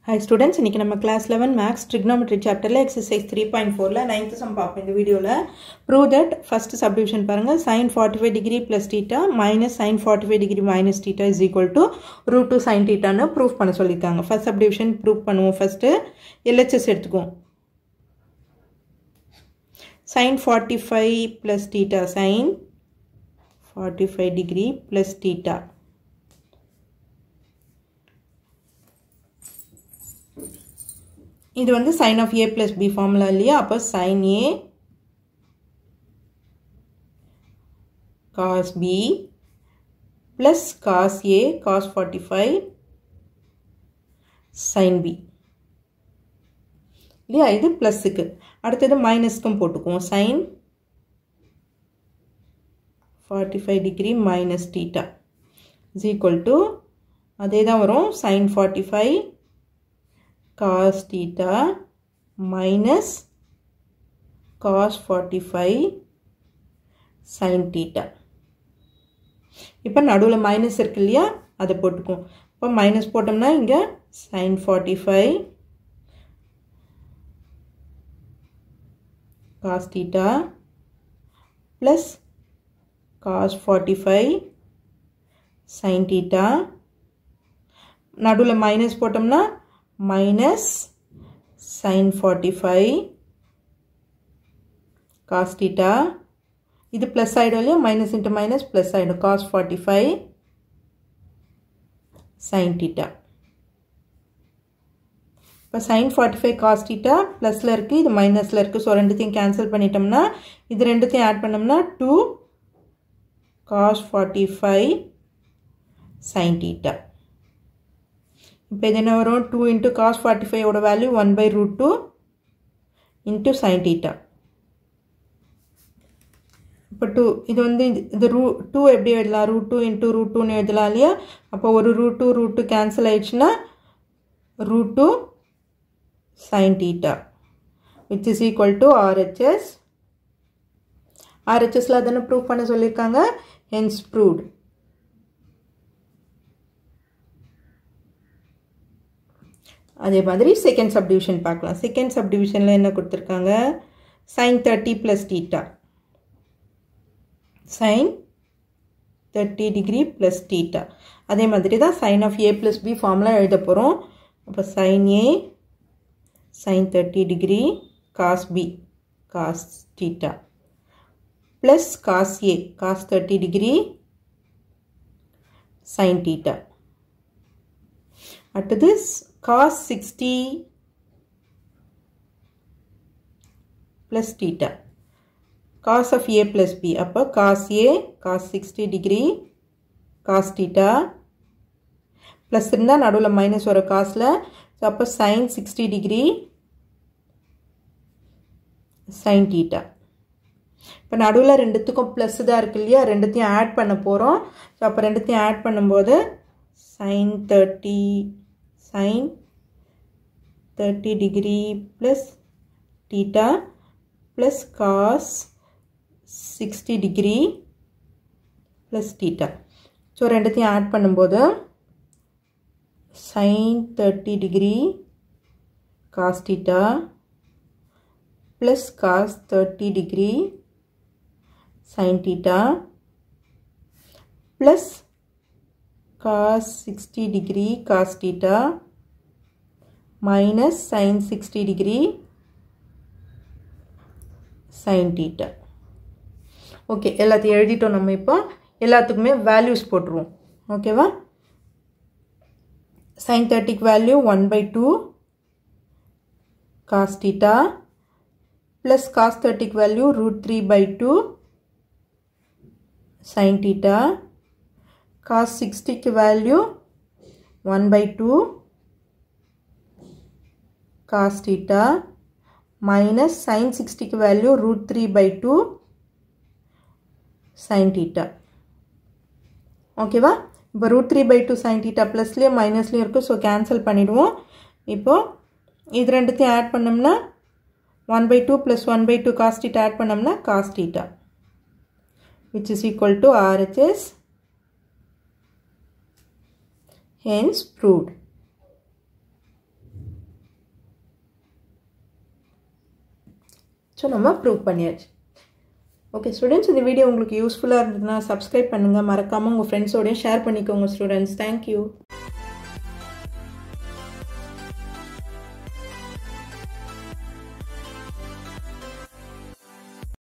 Hi students, இன்னைக்கு நம்ம class 11 maths trigonometry chapterல exercise 3.4ல 9th sum பார்ப்போம் இந்த வீடியோல. Prove that first subdivision பாருங்க sin 45 degree plus theta minus sin 45 degree minus theta is equal to root 2 sin theta னு proof பண்ண சொல்லிருக்காங்க. First subdivision proof பண்ணுவோம். First LHS எடுத்துக்குவோம். sin 45 plus theta sin 45 degree plus theta. இது வந்து sin of a plus b formula இல்லையா அப்ப sin a cos b plus cos a cos 45 sin b இல்லையா இது பிளஸ்க்கு அடுத்தது மைனஸ்க்கும் போட்டுக்குவோம் sin 45 degree minus theta is equal to அதே தான் வரும் sin 45 cos theta minus cos 45 sin theta. இப்போ நடுவுல மைனஸ் இருக்கு இல்லையா அதை போட்டுக்குவோம். இப்போ மைனஸ் போட்டோம்னா இங்க sin 45 cos theta plus cos 45 sin theta. நடுவுல மைனஸ் போட்டோம்னா minus sin 45 cos theta இது plus ஆயிடும் இல்லையா minus into minus plus ஆயிடும் cos 45 sin theta இப்போ sin 45 cos theta plusல இருக்கு இது minusல இருக்கு ஸோ ரெண்டுத்தையும் கேன்சல் பண்ணிட்டோம்னா இது ரெண்டுத்தையும் ஆட் பண்ணோம்னா 2 cos 45 sin theta இப்போ இது என்ன வரும் 2 into cos 45 ஓட value 1 by root 2 into sin theta. இப்போ 2 இது வந்து இது 2 எப்படி எழுதலாம் root 2 into root 2 னு எழுதலாம் இல்லையா அப்போ ஒரு root 2 கேன்சல் ஆயிடுச்சுன்னா root 2 sin theta which is equal to RHS. RHSல அதனை ப்ரூவ் பண்ண சொல்லியிருக்காங்க hence proved. அதே மாதிரி செகண்ட் சப்டிவிஷன் பார்க்கலாம். செகண்ட் சப்டிவிஷன்ல என்ன கொடுத்திருக்காங்க sin 30 plus theta sin 30 degree plus theta அதே மாதிரி தான் sin of a plus b formula எழுத போறோம். அப்ப sin a sin 30 degree cos b cos theta plus cos a cos 30 degree sin theta. அடுத்தது cos 60 plus theta cos of a plus b அப்ப cos a cos 60 degree cos theta plus இருந்தா நடுவுல minus வர cosல அப்ப sin 60 degree sin theta. இப்ப நடுவுல ரெண்டுத்துக்கும் plus தான் இருக்கு இல்லையா ரெண்டுத்தையும் ஆட் பண்ண போறோம் அப்ப ரெண்டுத்தையும் ஆட் பண்ணும்போது sin 30 degree plus theta plus cos 60 degree plus theta. So ரெண்டுத்தையும் ஆட் பண்ணும்போது sin 30 degree cos theta plus cos 30 degree sin theta plus cos 60 degree cos theta minus sin 60 degree sin theta. Okay எல்லாத்தையும் எழுதிட்டோம் நம்ம இப்போ எல்லாத்துக்குமே values போட்டுருவோம் ஓகேவா sin 30 க்கு value 1 by 2 cos theta plus cos 30 க்கு value root 3 by 2 sin theta cos 60 க்கு value 1 by 2 cos theta minus sin 60 க்கு value root 3 by 2 sin theta. ஓகேவா இப்போ root 3 by 2 sin theta பிளஸ்லயும் மைனஸ்லயும் இருக்கு ஸோ கேன்சல் பண்ணிடுவோம். இப்போ இது ரெண்டுத்தையும் ஆட் பண்ணோம்னா 1 by 2 plus 1 by 2 cos theta add பண்ணோம்னா cos theta which is equal to RHS hence proved. So நம்ம ப்ரூவ் பண்ணியாச்சு. ஓகே ஸ்டூடெண்ட்ஸ், இந்த வீடியோ உங்களுக்கு யூஸ்ஃபுல்லாக இருந்ததுன்னா சப்ஸ்கிரைப் பண்ணுங்கள், மறக்காமல் உங்கள் ஃப்ரெண்ட்ஸோடையும் ஷேர் பண்ணிக்கோங்க ஸ்டூடெண்ட்ஸ். தேங்க்யூ.